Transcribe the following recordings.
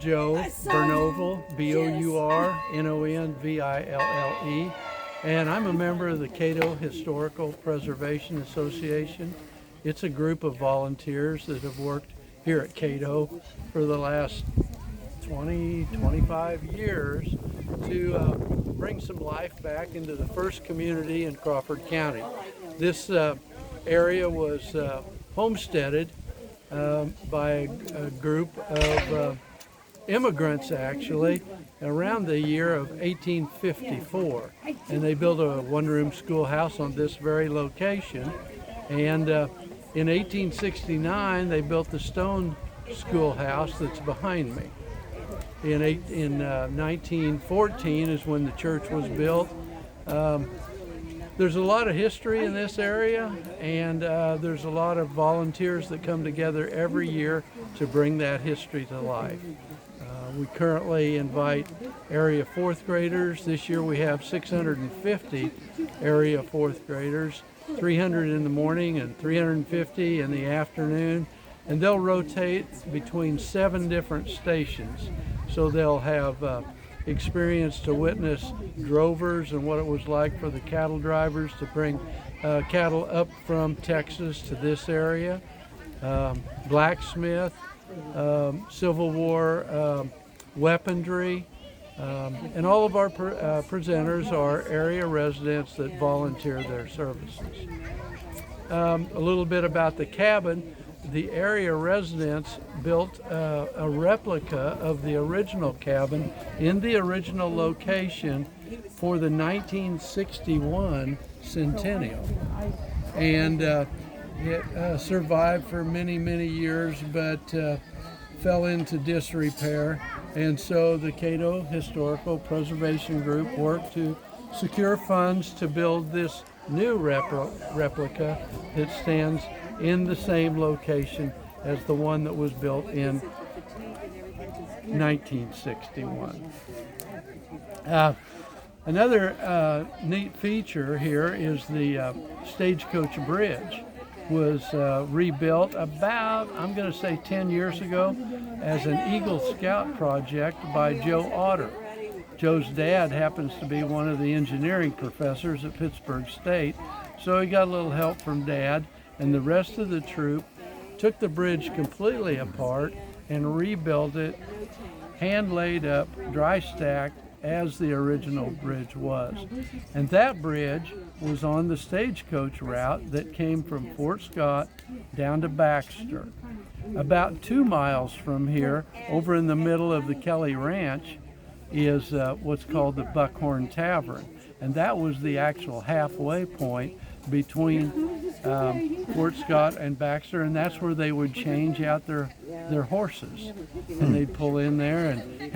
Joe Bournonville, Bournonville, and I'm a member of the Cato Historical Preservation Association. It's a group of volunteers that have worked here at Cato for the last 25 years to bring some life back into the first community in Crawford County. This area was homesteaded by a group of immigrants, actually, around the year of 1854. And they built a one-room schoolhouse on this very location. And in 1869, they built the stone schoolhouse that's behind me. In 1914 is when the church was built. There's a lot of history in this area, and there's a lot of volunteers that come together every year to bring that history to life. We currently invite area fourth graders. This year we have 650 area fourth graders, 300 in the morning and 350 in the afternoon, and they'll rotate between 7 different stations. So they'll have experience to witness drovers and what it was like for the cattle drivers to bring cattle up from Texas to this area, blacksmith, Civil War weaponry, and all of our presenters are area residents that volunteer their services. A little bit about the cabin. The area residents built a replica of the original cabin in the original location for the 1961 centennial. And it survived for many, many years, but fell into disrepair. And so the Cato Historical Preservation Group worked to secure funds to build this new replica that stands in the same location as the one that was built in 1961. Another neat feature here is the Stagecoach Bridge was rebuilt about, I'm going to say 10 years ago, as an Eagle Scout project by Joe Otter. Joe's dad happens to be one of the engineering professors at Pittsburgh State, so he got a little help from Dad, and the rest of the troop took the bridge completely apart and rebuilt it, hand laid up, dry stacked, as the original bridge was. And that bridge was on the stagecoach route that came from Fort Scott down to Baxter. About 2 miles from here, over in the middle of the Kelly Ranch, is what's called the Buckhorn Tavern. And that was the actual halfway point between Fort Scott and Baxter, and that's where they would change out their horses. And they'd pull in there and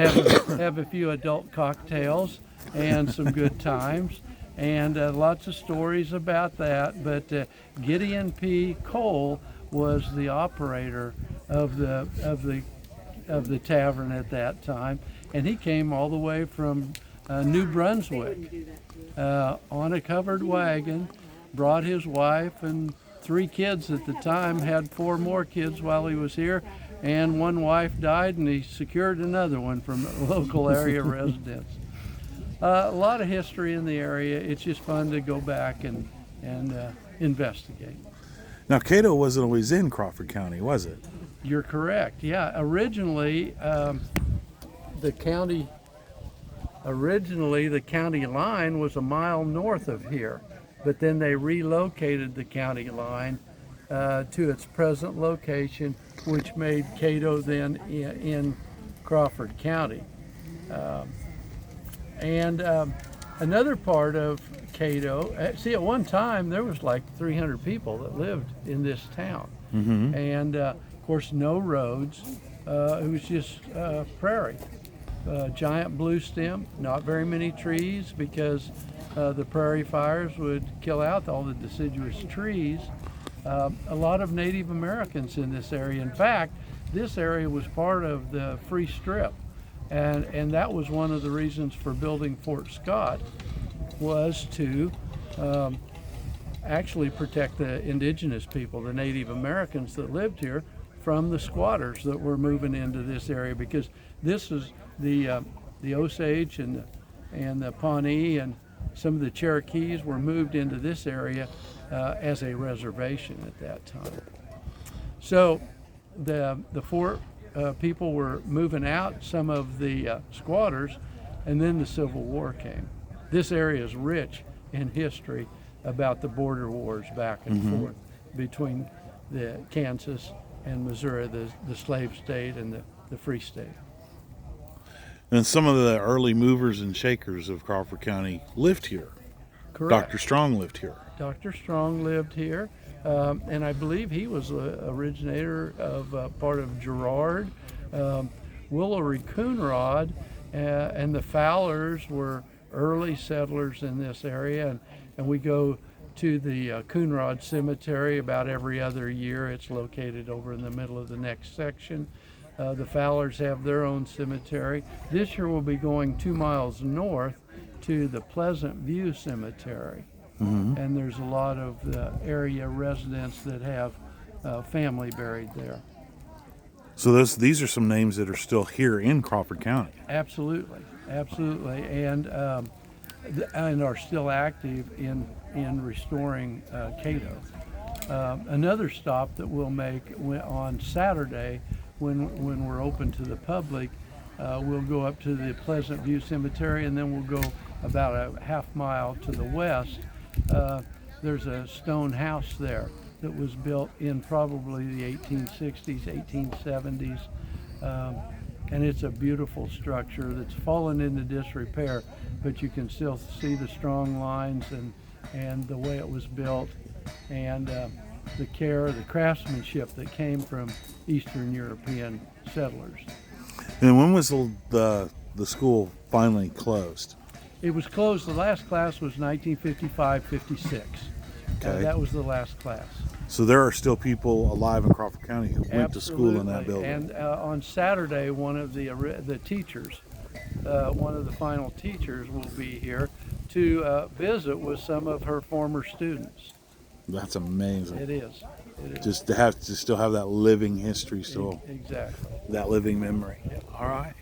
have a few adult cocktails and some good times, and lots of stories about that. But Gideon P. Cole was the operator of the tavern at that time, and he came all the way from New Brunswick on a covered wagon, brought his wife and 3 kids at the time, had 4 more kids while he was here, and one wife died, and he secured another one from local area residents. A lot of history in the area. It's just fun to go back and investigate. Now, Cato wasn't always in Crawford County, was it? You're correct. Yeah, originally the county line was a mile north of here, but then they relocated the county line to its present location, which made Cato then in Crawford County. Another part of Cato, see, at one time there was like 300 people that lived in this town. Mm-hmm. And of course no roads, it was just prairie. Giant blue stem, not very many trees because the prairie fires would kill out all the deciduous trees. A lot of Native Americans in this area. In fact, this area was part of the Free Strip, and that was one of the reasons for building Fort Scott, was to actually protect the indigenous people, the Native Americans that lived here, from the squatters that were moving into this area, because This is the Osage and the Pawnee and some of the Cherokees were moved into this area as a reservation at that time. So the four people were moving out, some of the squatters, and then the Civil War came. This area is rich in history about the border wars back and forth between the Kansas and Missouri, the slave state and the free state. And some of the early movers and shakers of Crawford County lived here. Correct. Dr. Strong lived here. Dr. Strong lived here, and I believe he was the originator of part of Girard. Willery Coonrod and the Fowlers were early settlers in this area, and we go to the Coonrod Cemetery about every other year. It's located over in the middle of the next section. The Fowlers have their own cemetery. This year we'll be going 2 miles north to the Pleasant View Cemetery. And there's a lot of the area residents that have family buried there. So these are some names that are still here in Crawford County. Absolutely, absolutely, and are still active in restoring Cato. Another stop that we'll make on Saturday when we're open to the public, we'll go up to the Pleasant View Cemetery, and then we'll go about a half mile to the west. There's a stone house there that was built in probably the 1860s, 1870s, and it's a beautiful structure that's fallen into disrepair, but you can still see the strong lines and the way it was built, and the care, the craftsmanship that came from Eastern European settlers. And when was the school finally closed? It was closed. The last class was 1955-56. Okay. That was the last class. So there are still people alive in Crawford County who went to school in that Absolutely. building. And on Saturday, one of the teachers, one of the final teachers, will be here to visit with some of her former students. That's amazing. It is. It is. Just to still have that living history, still Exactly. that living memory. Yep. All right.